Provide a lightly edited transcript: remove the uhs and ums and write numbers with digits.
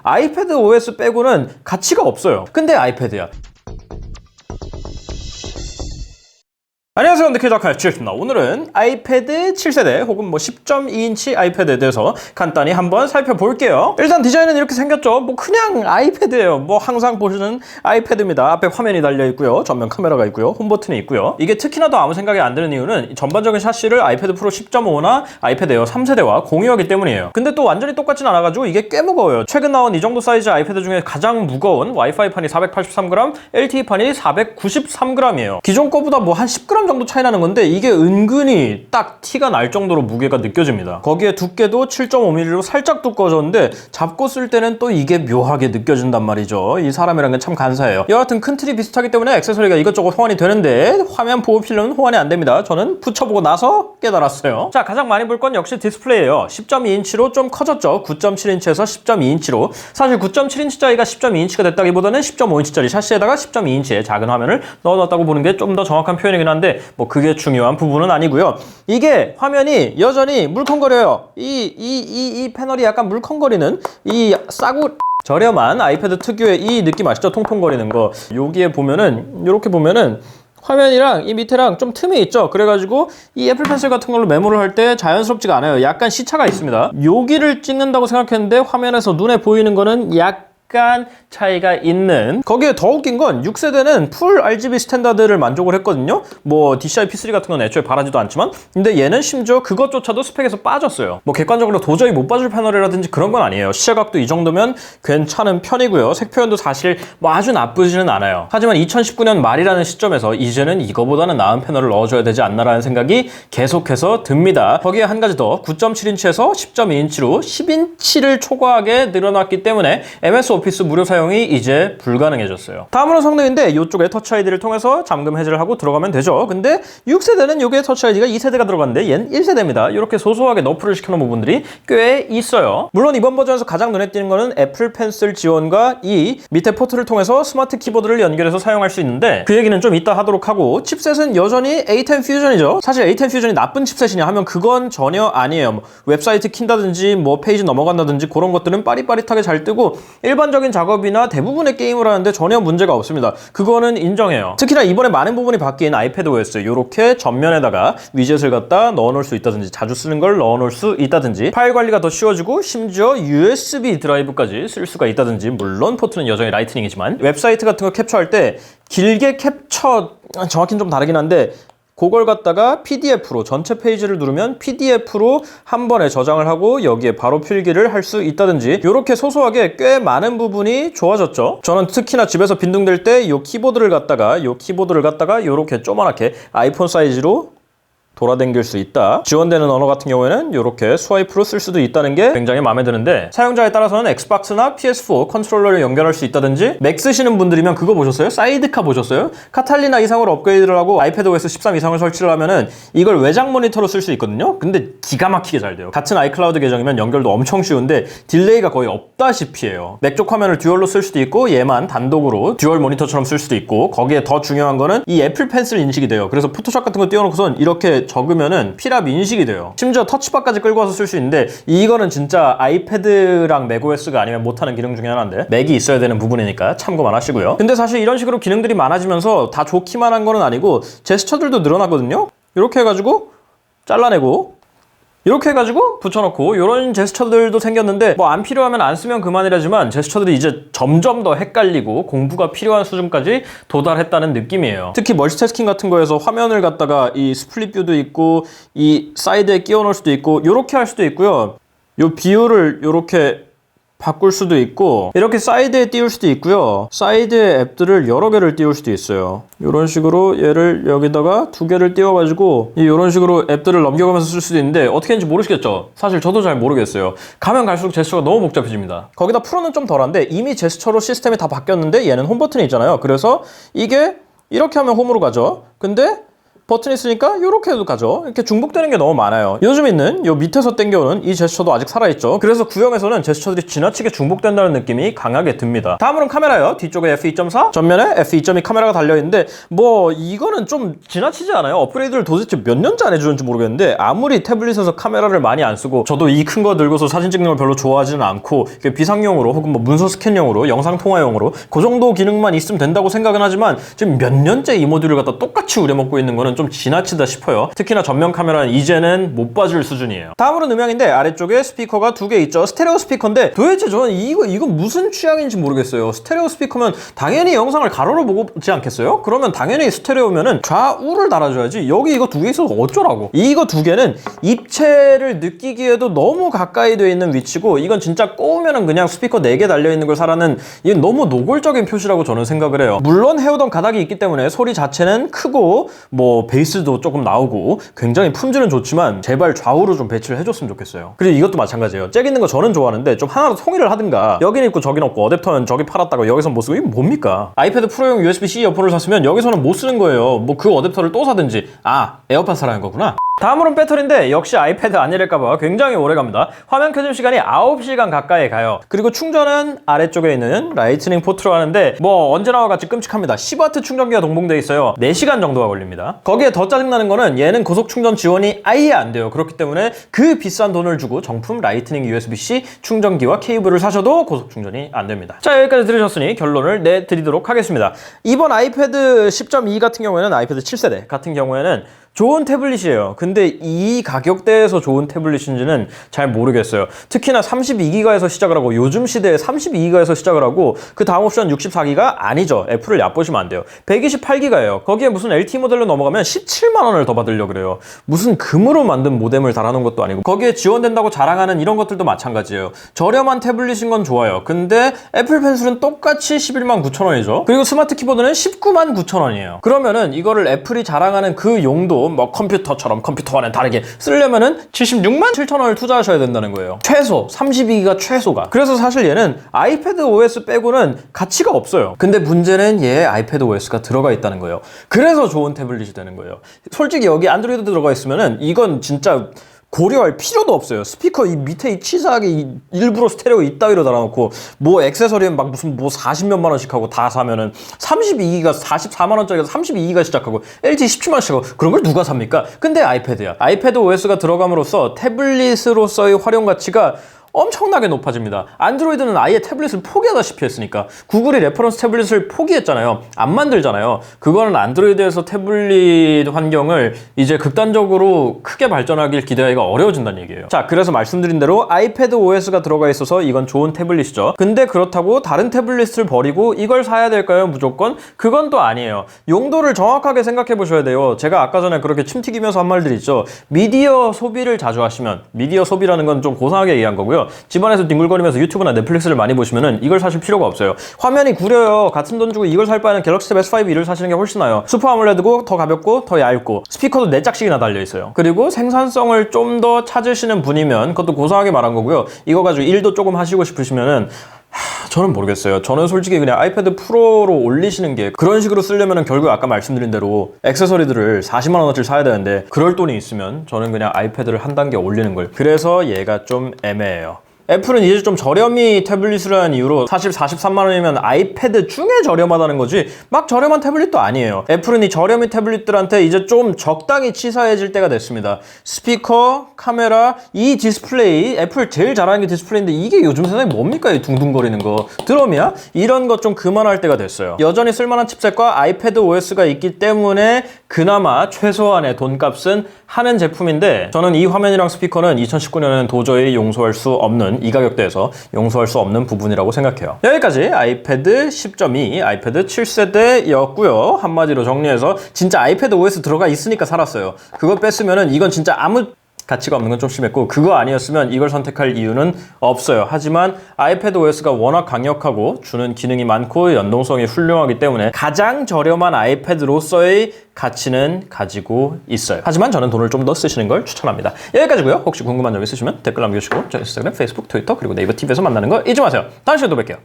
아이패드 OS 빼고는 가치가 없어요. 근데 아이패드야. 안녕하세요. 언더캐작할 지였습니다. 오늘은 아이패드 7세대 혹은 뭐 10.2인치 아이패드에 대해서 간단히 한번 살펴볼게요. 일단 디자인은 이렇게 생겼죠. 뭐 그냥 아이패드예요. 뭐 항상 보시는 아이패드입니다. 앞에 화면이 달려있고요. 전면 카메라가 있고요. 홈 버튼이 있고요. 이게 특히나 더 아무 생각이 안 드는 이유는 전반적인 샤시를 아이패드 프로 10.5나 아이패드 에어 3세대와 공유하기 때문이에요. 근데 또 완전히 똑같진 않아가지고 이게 꽤 무거워요. 최근 나온 이 정도 사이즈 아이패드 중에 가장 무거운 와이파이판이 483g, LTE판이 493g이에요. 기존 거보다 뭐 한 10g 정도 차이 나는 건데 이게 은근히 딱 티가 날 정도로 무게가 느껴집니다. 거기에 두께도 7.5mm로 살짝 두꺼워졌는데 잡고 쓸 때는 또 이게 묘하게 느껴진단 말이죠. 이 사람이란 게 참 간사해요. 여하튼 큰 틀이 비슷하기 때문에 액세서리가 이것저것 호환이 되는데 화면 보호 필름은 호환이 안 됩니다. 저는 붙여보고 나서 깨달았어요. 자, 가장 많이 볼 건 역시 디스플레이예요. 10.2인치로 좀 커졌죠. 9.7인치에서 10.2인치로. 사실 9.7인치짜리가 10.2인치가 됐다기보다는 10.5인치짜리 샤시에다가 10.2인치의 작은 화면을 넣어놨다고 보는 게 좀 더 정확한 표현이긴 한데 뭐 그게 중요한 부분은 아니고요. 이게 화면이 여전히 물컹거려요. 이 패널이 약간 물컹거리는 이 싸구 저렴한 아이패드 특유의 이 느낌 아시죠? 통통거리는 거. 여기에 보면은 이렇게 보면은 화면이랑 이 밑에랑 좀 틈이 있죠. 그래가지고 이 애플 펜슬 같은 걸로 메모를 할 때 자연스럽지가 않아요. 약간 시차가 있습니다. 여기를 찍는다고 생각했는데 화면에서 눈에 보이는 거는 약간 차이가 있는. 거기에 더 웃긴 건 6세대는 풀 RGB 스탠다드를 만족을 했거든요. 뭐 DCI P3 같은 건 애초에 바라지도 않지만, 근데 얘는 심지어 그것조차도 스펙에서 빠졌어요. 뭐 객관적으로 도저히 못 봐줄 패널이라든지 그런 건 아니에요. 시야각도 이 정도면 괜찮은 편이고요. 색 표현도 사실 뭐 아주 나쁘지는 않아요. 하지만 2019년 말이라는 시점에서 이제는 이거보다는 나은 패널을 넣어줘야 되지 않나라는 생각이 계속해서 듭니다. 거기에 한 가지 더, 9.7인치에서 10.2인치로 10인치를 초과하게 늘어났기 때문에 MS 오피스 무료 사용이 이제 불가능해졌어요. 다음으로 성능인데 이쪽에 터치 아이디를 통해서 잠금 해제를 하고 들어가면 되죠. 근데 6세대는 이게 터치 아이디가 2세대가 들어갔는데 얘는 1세대입니다. 이렇게 소소하게 너프를 시켜놓은 부분들이 꽤 있어요. 물론 이번 버전에서 가장 눈에 띄는 거는 애플 펜슬 지원과 이 밑에 포트를 통해서 스마트 키보드를 연결해서 사용할 수 있는데 그 얘기는 좀 이따 하도록 하고, 칩셋은 여전히 A10 퓨전이죠. 사실 A10 퓨전이 나쁜 칩셋이냐 하면 그건 전혀 아니에요. 뭐 웹사이트 킨다든지 뭐 페이지 넘어간다든지 그런 것들은 빠릿빠릿하게 잘 뜨고 일반적인 작업이나 대부분의 게임을 하는데 전혀 문제가 없습니다. 그거는 인정해요. 특히나 이번에 많은 부분이 바뀐 아이패드 OS, 이렇게 전면에다가 위젯을 갖다 넣어놓을 수 있다든지 자주 쓰는 걸 넣어놓을 수 있다든지 파일 관리가 더 쉬워지고 심지어 USB 드라이브까지 쓸 수가 있다든지, 물론 포트는 여전히 라이트닝이지만 웹사이트 같은 거 캡처할 때 길게 캡처, 정확히는 좀 다르긴 한데 그걸 갖다가 PDF로 전체 페이지를 누르면 PDF로 한 번에 저장을 하고 여기에 바로 필기를 할 수 있다든지, 이렇게 소소하게 꽤 많은 부분이 좋아졌죠. 저는 특히나 집에서 빈둥댈 때 이 키보드를 갖다가 이렇게 조그맣게 아이폰 사이즈로 돌아다닐 수 있다. 지원되는 언어 같은 경우에는 이렇게 스와이프로 쓸 수도 있다는 게 굉장히 마음에 드는데, 사용자에 따라서는 엑스박스나 PS4 컨트롤러를 연결할 수 있다든지, 맥 쓰시는 분들이면 그거 보셨어요? 사이드카 보셨어요? 카탈리나 이상으로 업그레이드를 하고 아이패드 OS 13 이상을 설치를 하면은 이걸 외장 모니터로 쓸 수 있거든요. 근데 기가 막히게 잘 돼요. 같은 아이클라우드 계정이면 연결도 엄청 쉬운데 딜레이가 거의 없다시피 해요. 맥 쪽 화면을 듀얼로 쓸 수도 있고 얘만 단독으로 듀얼 모니터처럼 쓸 수도 있고, 거기에 더 중요한 거는 이 애플 펜슬 인식이 돼요. 그래서 포토샵 같은 거 띄워놓고선 이렇게 적으면은 필압 인식이 돼요. 심지어 터치바까지 끌고 와서 쓸 수 있는데 이거는 진짜 아이패드랑 맥OS가 아니면 못하는 기능 중에 하나인데, 맥이 있어야 되는 부분이니까 참고만 하시고요. 근데 사실 이런 식으로 기능들이 많아지면서 다 좋기만 한 거는 아니고 제스처들도 늘어나거든요. 이렇게 해가지고 잘라내고 이렇게 해가지고 붙여놓고 이런 제스처들도 생겼는데, 뭐 안 필요하면 안 쓰면 그만이라지만 제스처들이 이제 점점 더 헷갈리고 공부가 필요한 수준까지 도달했다는 느낌이에요. 특히 멀티태스킹 같은 거에서 화면을 갖다가 이 스플릿 뷰도 있고 이 사이드에 끼워 넣을 수도 있고 이렇게 할 수도 있고요. 요 비율을 이렇게 바꿀 수도 있고 이렇게 사이드에 띄울 수도 있고요. 사이드에 앱들을 여러 개를 띄울 수도 있어요. 이런 식으로 얘를 여기다가 두 개를 띄워가지고 이런 식으로 앱들을 넘겨가면서 쓸 수도 있는데, 어떻게 하는지 모르시겠죠? 사실 저도 잘 모르겠어요. 가면 갈수록 제스처가 너무 복잡해집니다. 거기다 프로는 좀 덜한데 이미 제스처로 시스템이 다 바뀌었는데 얘는 홈 버튼이 있잖아요. 그래서 이게 이렇게 하면 홈으로 가죠. 근데 버튼이 있으니까 이렇게도 가죠. 이렇게 중복되는 게 너무 많아요. 요즘 있는 요 밑에서 당겨오는 이 제스처도 아직 살아있죠. 그래서 구형에서는 제스처들이 지나치게 중복된다는 느낌이 강하게 듭니다. 다음으로는 카메라요. 뒤쪽에 f2.4, 전면에 f2.2 카메라가 달려있는데 뭐 이거는 좀 지나치지 않아요? 업그레이드를 도대체 몇 년째 안 해주는지 모르겠는데 아무리 태블릿에서 카메라를 많이 안 쓰고 저도 이 큰 거 들고서 사진 찍는 걸 별로 좋아하지는 않고 비상용으로 혹은 뭐 문서 스캔용으로 영상 통화용으로 그 정도 기능만 있으면 된다고 생각은 하지만 지금 몇 년째 이 모듈을 갖다 똑같이 우려먹고 있는 거는 좀 지나치다 싶어요. 특히나 전면 카메라는 이제는 못 봐줄 수준이에요. 다음으로는 음향인데 아래쪽에 스피커가 두 개 있죠. 스테레오 스피커인데 도대체 저는 이거 무슨 취향인지 모르겠어요. 스테레오 스피커면 당연히 영상을 가로로 보지 않겠어요? 그러면 당연히 스테레오면은 좌우를 달아줘야지. 여기 이거 두 개 있어서 어쩌라고. 이거 두 개는 입체를 느끼기에도 너무 가까이 돼 있는 위치고 이건 진짜 꼬우면은 그냥 스피커 4개 달려있는 걸 사라는 이건 너무 노골적인 표시라고 저는 생각을 해요. 물론 해오던 가닥이 있기 때문에 소리 자체는 크고 뭐 베이스도 조금 나오고 굉장히 품질은 좋지만 제발 좌우로 좀 배치를 해줬으면 좋겠어요. 그리고 이것도 마찬가지예요. 잭 있는 거 저는 좋아하는데 좀 하나로 통일을 하든가 여긴 있고 저긴 없고 어댑터는 저기 팔았다고 여기선 못 쓰고 이게 뭡니까? 아이패드 프로용 USB-C 이어폰을 샀으면 여기서는 못 쓰는 거예요. 뭐 그 어댑터를 또 사든지. 아, 에어팟 사라는 거구나. 다음으로는 배터리인데 역시 아이패드 아니랄까봐 굉장히 오래 갑니다. 화면 켜짐 시간이 9시간 가까이 가요. 그리고 충전은 아래쪽에 있는 라이트닝 포트로 하는데 뭐 언제나와 같이 끔찍합니다. 10W 충전기가 동봉되어 있어요. 4시간 정도가 걸립니다. 거기에 더 짜증나는 거는 얘는 고속 충전 지원이 아예 안 돼요. 그렇기 때문에 그 비싼 돈을 주고 정품 라이트닝 USB-C 충전기와 케이블을 사셔도 고속 충전이 안 됩니다. 자, 여기까지 들으셨으니 결론을 내드리도록 하겠습니다. 이번 아이패드 10.2 같은 경우에는 아이패드 7세대 같은 경우에는 좋은 태블릿이에요. 근데 이 가격대에서 좋은 태블릿인지는 잘 모르겠어요. 특히나 32기가에서 시작을 하고 요즘 시대에 32기가에서 시작을 하고 그 다음 옵션 64기가 아니죠. 애플을 얕보시면 안 돼요. 128기가예요. 거기에 무슨 LTE 모델로 넘어가면 17만 원을 더 받으려고 그래요. 무슨 금으로 만든 모뎀을 달아놓은 것도 아니고 거기에 지원된다고 자랑하는 이런 것들도 마찬가지예요. 저렴한 태블릿인 건 좋아요. 근데 애플 펜슬은 똑같이 11만 9천 원이죠. 그리고 스마트 키보드는 19만 9천 원이에요. 그러면은 이거를 애플이 자랑하는 그 용도 뭐 컴퓨터처럼 컴퓨터와는 다르게 쓰려면은 76만 7천 원을 투자하셔야 된다는 거예요. 최소 32기가 최소가. 그래서 사실 얘는 아이패드 OS 빼고는 가치가 없어요. 근데 문제는 얘에 아이패드 OS가 들어가 있다는 거예요. 그래서 좋은 태블릿이 되는 거예요. 솔직히 여기 안드로이드 들어가 있으면은 이건 진짜 고려할 필요도 없어요. 스피커 이 밑에 이 치사하게 일부러 스테레오 이따위로 달아놓고 뭐 액세서리는 막 무슨 뭐 40몇만 원씩 하고 다 사면은 32기가 44만 원짜리가 32기가 시작하고 LG 17만 원씩 하고 그런 걸 누가 삽니까? 근데 아이패드야. 아이패드 OS가 들어감으로써 태블릿으로서의 활용 가치가 엄청나게 높아집니다. 안드로이드는 아예 태블릿을 포기하다시피 했으니까. 구글이 레퍼런스 태블릿을 포기했잖아요. 안 만들잖아요. 그거는 안드로이드에서 태블릿 환경을 이제 극단적으로 크게 발전하길 기대하기가 어려워진다는 얘기예요. 자, 그래서 말씀드린 대로 아이패드 OS가 들어가 있어서 이건 좋은 태블릿이죠. 근데 그렇다고 다른 태블릿을 버리고 이걸 사야 될까요? 무조건? 그건 또 아니에요. 용도를 정확하게 생각해 보셔야 돼요. 제가 아까 전에 그렇게 침 튀기면서 한 말들 있죠. 미디어 소비를 자주 하시면, 미디어 소비라는 건 좀 고상하게 얘기한 거고요. 집안에서 뒹굴거리면서 유튜브나 넷플릭스를 많이 보시면은 이걸 사실 필요가 없어요. 화면이 구려요. 같은 돈 주고 이걸 살 바에는 갤럭시 탭 S5 이를 사시는 게 훨씬 나아요. 슈퍼 아몰레드고 더 가볍고 더 얇고 스피커도 4짝씩이나 달려있어요. 그리고 생산성을 좀 더 찾으시는 분이면 그것도 고상하게 말한 거고요. 이거 가지고 일도 조금 하시고 싶으시면은 저는 모르겠어요. 저는 솔직히 그냥 아이패드 프로로 올리시는 게 그런 식으로 쓰려면 결국 아까 말씀드린 대로 액세서리들을 40만 원어치를 사야 되는데 그럴 돈이 있으면 저는 그냥 아이패드를 한 단계 올리는 걸. 그래서 얘가 좀 애매해요. 애플은 이제 좀 저렴이 태블릿을 한 이유로 사실 43만 원이면 아이패드 중에 저렴하다는 거지 막 저렴한 태블릿도 아니에요. 애플은 이 저렴이 태블릿들한테 이제 좀 적당히 치사해질 때가 됐습니다. 스피커, 카메라, 이 디스플레이, 애플 제일 잘하는 게 디스플레이인데 이게 요즘 세상에 뭡니까? 이 둥둥거리는 거. 드럼이야? 이런 것 좀 그만할 때가 됐어요. 여전히 쓸만한 칩셋과 아이패드 OS가 있기 때문에 그나마 최소한의 돈값은 하는 제품인데 저는 이 화면이랑 스피커는 2019년에는 도저히 용서할 수 없는 이 가격대에서 용서할 수 없는 부분이라고 생각해요. 여기까지 아이패드 10.2, 아이패드 7세대였고요. 한마디로 정리해서 진짜 아이패드 OS 들어가 있으니까 살았어요. 그거 뺐으면은 이건 진짜 아무 가치가 없는 건 좀 심했고 그거 아니었으면 이걸 선택할 이유는 없어요. 하지만 아이패드 OS가 워낙 강력하고 주는 기능이 많고 연동성이 훌륭하기 때문에 가장 저렴한 아이패드로서의 가치는 가지고 있어요. 하지만 저는 돈을 좀 더 쓰시는 걸 추천합니다. 여기까지고요. 혹시 궁금한 점 있으시면 댓글 남겨주시고 저희 인스타그램, 페이스북, 트위터 그리고 네이버 TV에서 만나는 거 잊지 마세요. 다음 시간에 또 뵐게요.